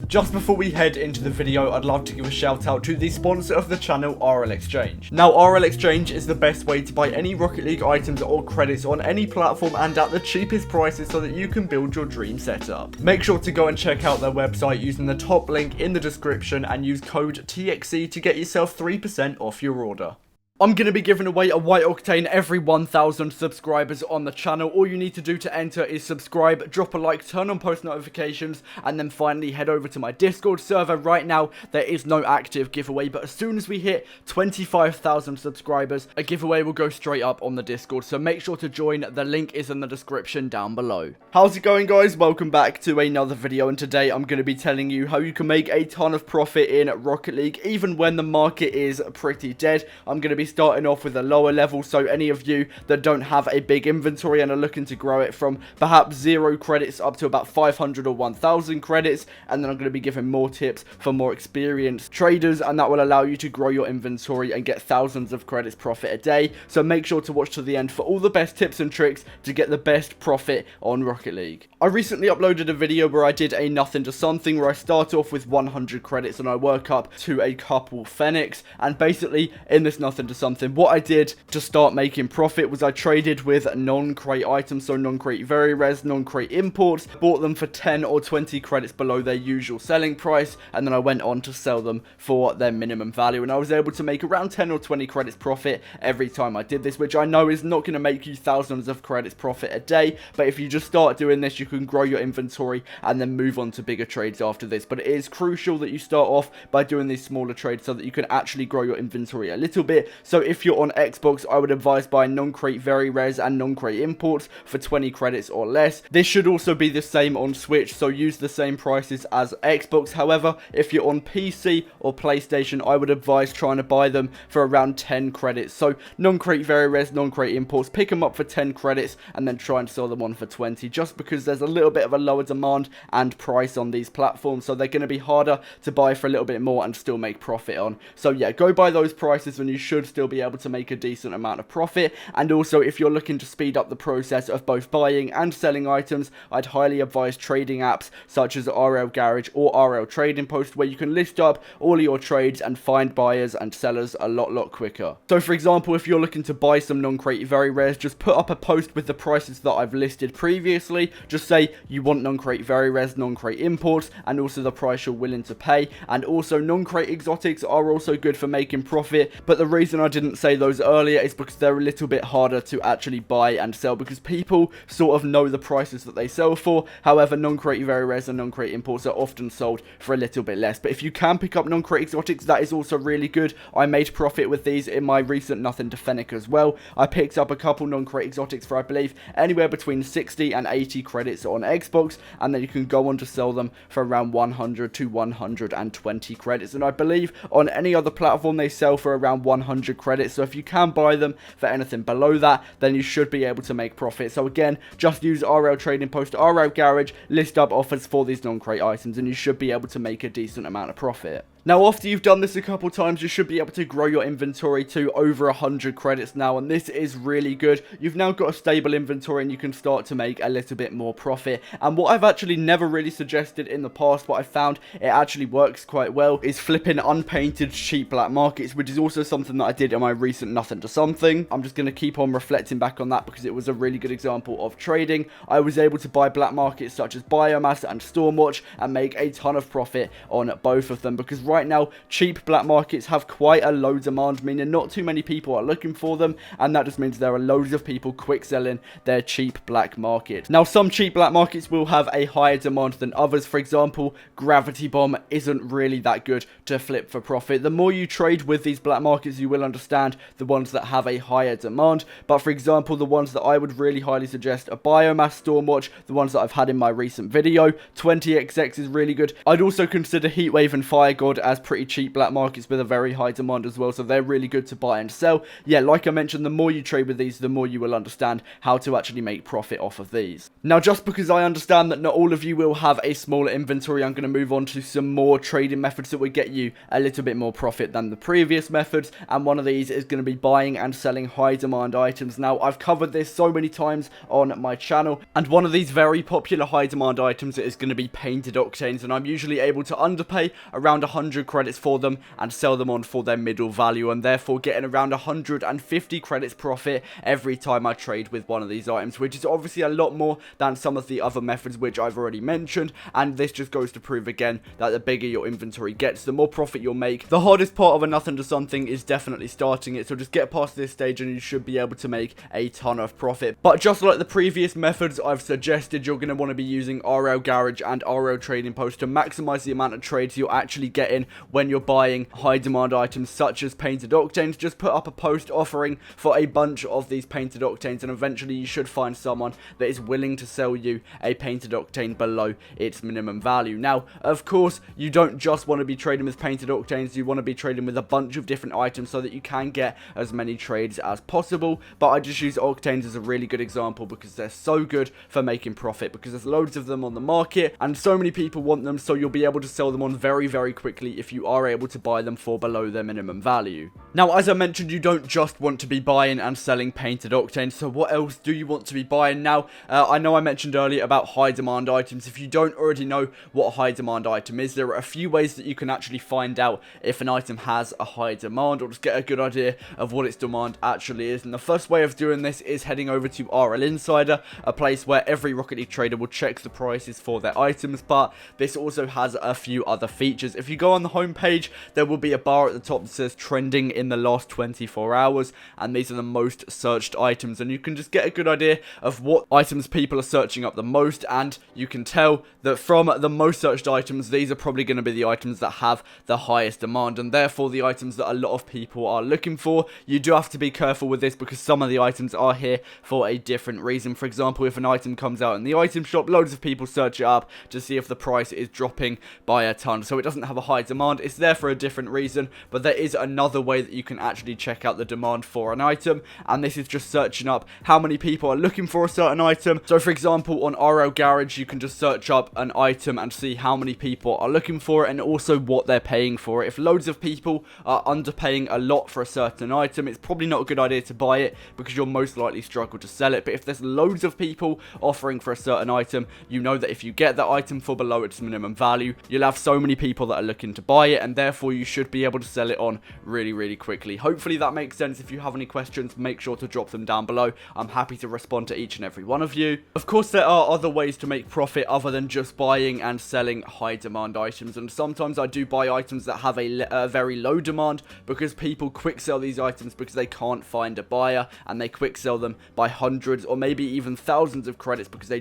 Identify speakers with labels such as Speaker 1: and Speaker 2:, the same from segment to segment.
Speaker 1: Just before we head into the video, I'd love to give a shout out to the sponsor of the channel, RL Exchange. Now, RL Exchange is the best way to buy any Rocket League items or credits on any platform and at the cheapest prices so that you can build your dream setup. Make sure to go and check out their website using the top link in the description and use code TXE to get yourself 3% off your order. I'm going to be giving away a White Octane every 1,000 subscribers on the channel. All you need to do to enter is subscribe, drop a like, turn on post notifications, and then finally head over to my Discord server. Right now, there is no active giveaway, but as soon as we hit 25,000 subscribers, a giveaway will go straight up on the Discord, so make sure to join. The link is in the description down below. How's it going, guys? Welcome back to another video, and today I'm going to be telling you how you can make a ton of profit in Rocket League, even when the market is pretty dead. I'm going to be starting off with a lower level, so any of you that don't have a big inventory and are looking to grow it from perhaps 0 credits up to about 500 or 1,000 credits, and then I'm going to be giving more tips for more experienced traders, and that will allow you to grow your inventory and get thousands of credits profit a day. So make sure to watch to the end for all the best tips and tricks to get the best profit on Rocket League. I recently uploaded a video where I did a nothing to something, where I start off with 100 credits and I work up to a couple Fenix, and basically in this nothing to something, what I did to start making profit was I traded with non-crate items, so non-crate very res, non-crate imports, bought them for 10 or 20 credits below their usual selling price, and then I went on to sell them for their minimum value, and I was able to make around 10 or 20 credits profit every time I did this, which I know is not going to make you thousands of credits profit a day, but if you just start doing this, you can grow your inventory and then move on to bigger trades after this. But it is crucial that you start off by doing these smaller trades so that you can actually grow your inventory a little bit. So if you're on Xbox, I would advise buying non-crate very res and non-crate imports for 20 credits or less. This should also be the same on Switch, so use the same prices as Xbox. However, if you're on PC or PlayStation, I would advise trying to buy them for around 10 credits. So non-crate very res, non-crate imports, pick them up for 10 credits and then try and sell them on for 20, just because there's a little bit of a lower demand and price on these platforms, so they're going to be harder to buy for a little bit more and still make profit on. So yeah, go by those prices and you should still be able to make a decent amount of profit. And also, if you're looking to speed up the process of both buying and selling items, I'd highly advise trading apps such as RL Garage or RL Trading Post, where you can list up all of your trades and find buyers and sellers a lot quicker. So for example, if you're looking to buy some non-crate very rares, just put up a post with the prices that I've listed previously. Just say you want non-crate very rares, non-crate imports, and also the price you're willing to pay. And also non-crate exotics are also good for making profit, but the reason I didn't say those earlier is because they're a little bit harder to actually buy and sell, because people sort of know the prices that they sell for. However, non-crate very rares and non-crate imports are often sold for a little bit less. But if you can pick up non-crate exotics, that is also really good. I made profit with these in my recent nothing to Fennec as well. I picked up a couple non-crate exotics for, I believe, anywhere between 60 and 80 credits on Xbox, and then you can go on to sell them for around 100 to 120 credits. And I believe on any other platform they sell for around 100 credits. So if you can buy them for anything below that, then you should be able to make profit. So again, just use RL Trading Post, RL Garage, list up offers for these non-crate items, and you should be able to make a decent amount of profit. Now, after you've done this a couple times, you should be able to grow your inventory to over 100 credits now, and this is really good. You've now got a stable inventory and you can start to make a little bit more profit. And what I've actually never really suggested in the past, but I found it actually works quite well, is flipping unpainted cheap black markets, which is also something that I did in my recent nothing to something. I'm just going to keep on reflecting back on that because it was a really good example of trading. I was able to buy black markets such as Biomass and Stormwatch and make a ton of profit on both of them, because right now cheap black markets have quite a low demand, meaning not too many people are looking for them, and that just means there are loads of people quick selling their cheap black market. Now, some cheap black markets will have a higher demand than others. For example, Gravity Bomb isn't really that good to flip for profit. The more you trade with these black markets, you will understand the ones that have a higher demand. But for example, the ones that I would really highly suggest are Biomass, Stormwatch, the ones that I've had in my recent video. 20XX is really good. I'd also consider Heatwave and Fire God regard as pretty cheap black markets with a very high demand as well, so they're really good to buy and sell. Yeah, like I mentioned, the more you trade with these, the more you will understand how to actually make profit off of these. Now, just because I understand that not all of you will have a smaller inventory, I'm going to move on to some more trading methods that will get you a little bit more profit than the previous methods, and one of these is going to be buying and selling high demand items. Now, I've covered this so many times on my channel, and one of these very popular high demand items is going to be painted octanes, and I'm usually able to underpay around 100 credits for them and sell them on for their middle value, and therefore getting around 150 credits profit every time I trade with one of these items, which is obviously a lot more than some of the other methods which I've already mentioned. And this just goes to prove again that the bigger your inventory gets, the more profit you'll make. The hardest part of a nothing to something is definitely starting it, so just get past this stage and you should be able to make a ton of profit. But just like the previous methods I've suggested, you're going to want to be using RL Garage and RL Trading Post to maximize the amount of trades you're actually getting when you're buying high demand items such as painted octanes. Just put up a post offering for a bunch of these painted octanes, and eventually you should find someone that is willing to sell you a painted octane below its minimum value. Now, of course, you don't just want to be trading with painted octanes, you want to be trading with a bunch of different items so that you can get as many trades as possible. But I just use octanes as a really good example because they're so good for making profit, because there's loads of them on the market and so many people want them, so you'll be able to sell them on very quickly if you are able to buy them for below their minimum value. Now, as I mentioned, you don't just want to be buying and selling painted octanes, so what else do you want to be buying? Now, I know I mentioned earlier about high demand items. If you don't already know what a high demand item is, there are a few ways that you can actually find out if an item has a high demand, or just get a good idea of what its demand actually is. And the first way of doing this is heading over to RL Insider, a place where every Rocket League trader will check the prices for their items, but this also has a few other features. If you go on the home page, there will be a bar at the top that says trending in the last 24 hours, and these are the most searched items, and you can just get a good idea of what items people are searching up the most, and you can tell that from the most searched items, these are probably going to be the items that have the highest demand, and therefore the items that a lot of people are looking for. You do have to be careful with this because some of the items are here for a different reason. For example, if an item comes out in the item shop, loads of people search it up to see if the price is dropping by a ton, so it doesn't have a high demand. It's there for a different reason, but there is another way that you can actually check out the demand for an item, and this is just searching up how many people are looking for a certain item. So for example, on RL Garage, you can just search up an item and see how many people are looking for it, and also what they're paying for it. If loads of people are underpaying a lot for a certain item, it's probably not a good idea to buy it because you'll most likely struggle to sell it. But if there's loads of people offering for a certain item, you know that if you get that item for below its minimum value, you'll have so many people that are looking to buy it, and therefore you should be able to sell it on really quickly. Hopefully that makes sense. If you have any questions, make sure to drop them down below. I'm happy to respond to each and every one of you. Of course, there are other ways to make profit other than just buying and selling high demand items, and sometimes I do buy items that have a very low demand because people quick sell these items because they can't find a buyer, and they quick sell them by hundreds or maybe even thousands of credits because they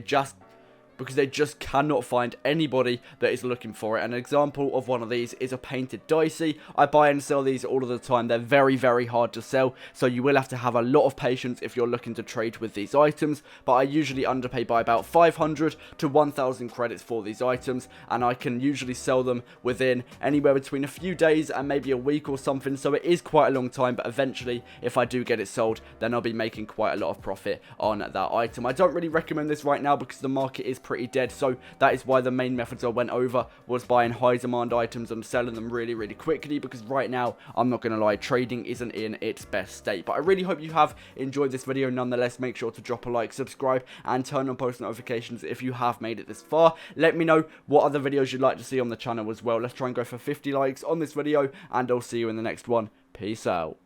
Speaker 1: just cannot find anybody that is looking for it. An example of one of these is a painted Dicey. I buy and sell these all of the time. They're very hard to sell, so you will have to have a lot of patience if you're looking to trade with these items, but I usually underpay by about 500 to 1000 credits for these items, and I can usually sell them within anywhere between a few days and maybe a week or something, so it is quite a long time, but eventually if I do get it sold, then I'll be making quite a lot of profit on that item. I don't really recommend this right now because the market is pretty dead, so that is why the main methods I went over was buying high demand items and selling them really quickly, because right now, I'm not gonna lie, trading isn't in its best state. But I really hope you have enjoyed this video. Nonetheless, make sure to drop a like, subscribe, and turn on post notifications if you have made it this far. Let me know what other videos you'd like to see on the channel as well. Let's try and go for 50 likes on this video, and I'll see you in the next one. Peace out.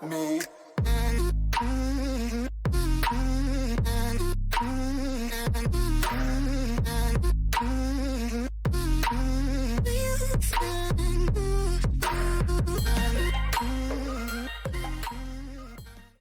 Speaker 1: Me